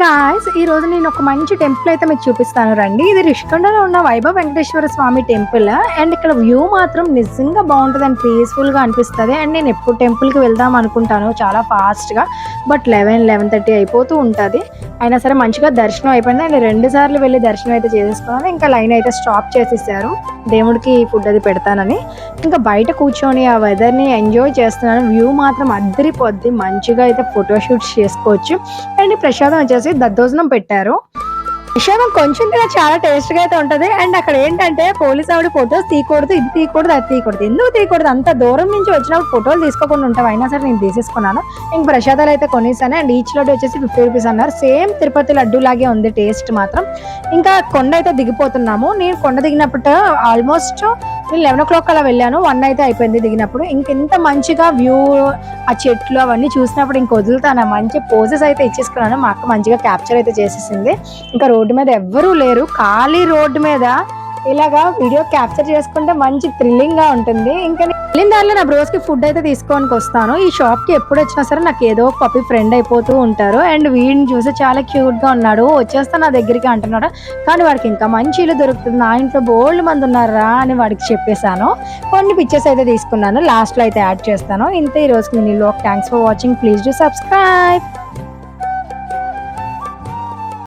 Guys ఈ రోజు నేను ఒక మంచి టెంపుల్ అయితే మీకు చూపిస్తాను రండి. ఇది రిషికొండలో ఉన్న వైభవ వెంకటేశ్వర స్వామి టెంపుల్. అండ్ ఇక్కడ వ్యూ మాత్రం నిజంగా బాగుంటుంది అండ్ పీస్ఫుల్ గా అనిపిస్తుంది. అండ్ నేను ఎప్పుడు టెంపుల్ కి వెళ్దాం అనుకుంటాను చాలా ఫాస్ట్ గా, బట్ 11-11:30 అయిపోతూ ఉంటుంది. అయినా సరే మంచిగా దర్శనం అయిపోయింది. అండ్ 2 సార్లు వెళ్ళి దర్శనం అయితే చేసేసుకున్నాను. ఇంకా లైన్ అయితే స్టాప్ చేసేసారు దేవుడికి ఫుడ్ అది పెడతానని. ఇంకా బయట కూర్చొని ఆ వెదర్ ని ఎంజాయ్ చేస్తున్నాను. వ్యూ మాత్రం అద్దరిపోద్ది, మంచిగా అయితే ఫోటోషూట్స్ చేసుకోవచ్చు. అండ్ ప్రసాదం వచ్చేసి దద్దోజనం పెట్టారు. ప్రసాదం కొంచెం తిన చాలా టేస్ట్ గా అయితే ఉంటది. అండ్ అక్కడ ఏంటంటే పోలీస్ ఆవిడ ఫొటోస్ తీయకూడదు, ఇది తీయకూడదు, అది తీయకూడదు. ఎందుకు తీయకూడదు? అంత దూరం నుంచి వచ్చినప్పుడు ఫోటోలు తీసుకోకుండా ఉంటాం. అయినా సరే నేను తీసేసుకున్నాను. ఇంక ప్రసాదాలు అయితే కొనేసాను. అండ్ ఈచ్ లడ్డు వచ్చేసి 50 రూపీస్ అన్నారు. సేమ్ తిరుపతి లడ్డు లాగే ఉంది టేస్ట్ మాత్రం. ఇంకా కొండ అయితే దిగిపోతున్నాము. నేను కొండ దిగినప్పుడు ఆల్మోస్ట్ నేను 11 o'clock అలా వెళ్ళాను. 1 అయితే అయిపోయింది దిగినప్పుడు. ఇంకెంత మంచిగా వ్యూ, ఆ చెట్లు అవన్నీ చూసినప్పుడు ఇంక వదులుతాను. మంచి పోజెస్ అయితే ఇచ్చేసుకున్నాను. మా అక్క మంచిగా క్యాప్చర్ అయితే చేసేసింది. ఇంకా రోడ్డు మీద ఎవ్వరూ లేరు, ఖాళీ రోడ్డు మీద ఇలాగా వీడియో క్యాప్చర్ చేసుకుంటే మంచి థ్రిల్లింగ్ గా ఉంటుంది. ఇంకా వెళ్ళిన దారిలో నా బ్రోస్ కి ఫుడ్ అయితే తీసుకోనికి వస్తాను. ఈ షాప్ కి ఎప్పుడు వచ్చినా సరే నాకు ఏదో ఒక పప్పి ఫ్రెండ్ అయిపోతూ ఉంటారు. అండ్ వీడిని చూసి చాలా క్యూట్ గా ఉన్నాడు, వచ్చేస్తా నా దగ్గరికి అంటున్నాడు. కానీ వాడికి ఇంకా మంచి ఇల్లు దొరుకుతుంది, నా ఇంట్లో బోల్డ్ మంది ఉన్నారా అని వాడికి చెప్పేశాను. కొన్ని పిక్చర్స్ అయితే తీసుకున్నాను, లాస్ట్ లో అయితే యాడ్ చేస్తాను. ఇంత ఈ రోజుకి నేను thanks for watching. Please do subscribe.